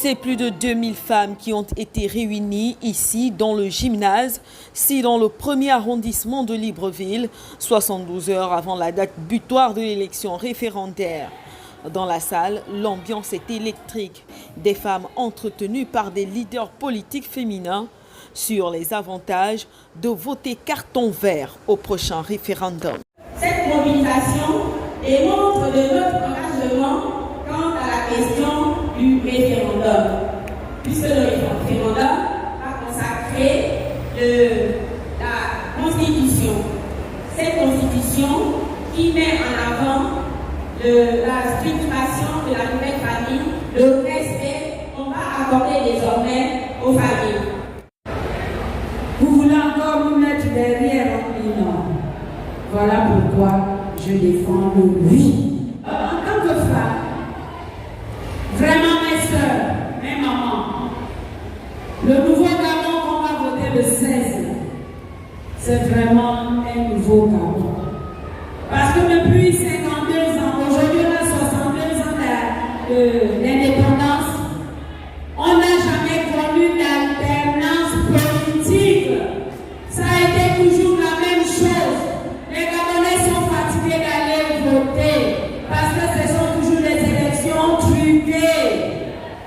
C'est plus de 2000 femmes qui ont été réunies ici dans le gymnase, dans le premier arrondissement de Libreville, 72 heures avant la date butoir de l'élection référendaire. Dans la salle, l'ambiance est électrique. Des femmes entretenues par des leaders politiques féminins sur les avantages de voter carton vert au prochain référendum. Cette mobilisation démontre de notre engagement quant à la question du référendum, puisque le référendum a consacré la Constitution. Cette Constitution qui met en avant la structuration de la nouvelle famille, le respect qu'on va accorder désormais aux familles. Vous voulez encore nous mettre derrière non. Voilà pourquoi je défends le oui. En tant que femme, vraiment mes soeurs, mes mamans, le nouveau Gabon qu'on va voter le 16, c'est vraiment un nouveau Gabon. Parce que depuis 52 ans, aujourd'hui on a 62 ans d'indépendance, on n'a jamais connu d'alternance politique. Ça a été toujours la même chose. Les Gabonais sont fatigués d'aller voter parce que ce sont toujours des élections truquées.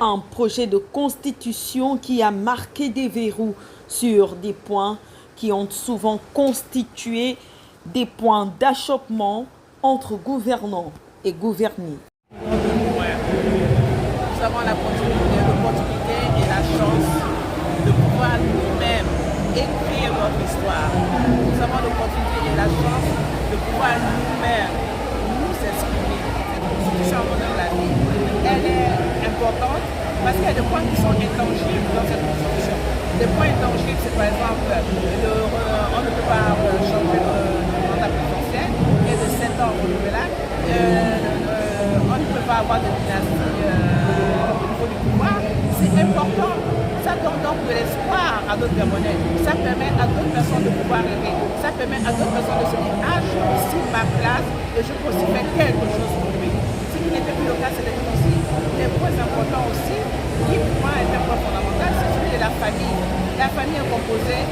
Un projet de constitution qui a marqué des verrous sur des points qui ont souvent constitué des points d'achoppement entre gouvernants et gouvernés. Nous avons l'opportunité et la chance de pouvoir nous-mêmes écrire notre histoire. Nous avons l'opportunité et la chance de pouvoir nous-mêmes nous exprimer. Cette constitution de la vie, elle est importante parce qu'il y a des points qui sont intangibles dans cette constitution. Des points intangibles, c'est par exemple, on ne peut pas changer le mandat présidentiel et de 7 ans renouvelable. On ne peut pas avoir de dynastie au niveau du pouvoir. C'est important. Ça donne donc de l'espoir à d'autres Gabonais. Ça permet à d'autres personnes de pouvoir rêver. Ça permet à d'autres personnes de se dire « Ah, je suis ici ma place et je peux aussi faire quelque chose pour lui ». Ce qui n'était plus le cas, c'était aussi les points importants aussi, qui pour moi est un point fondamental, c'est celui de la famille. La famille est composée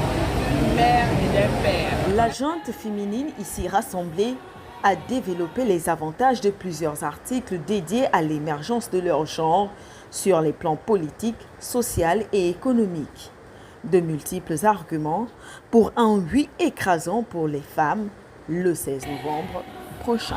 d'une mère et d'un père. La junte féminine ici rassemblée a développé les avantages de plusieurs articles dédiés à l'émergence de leur genre sur les plans politiques, social et économiques. De multiples arguments pour un oui écrasant pour les femmes le 16 novembre prochain.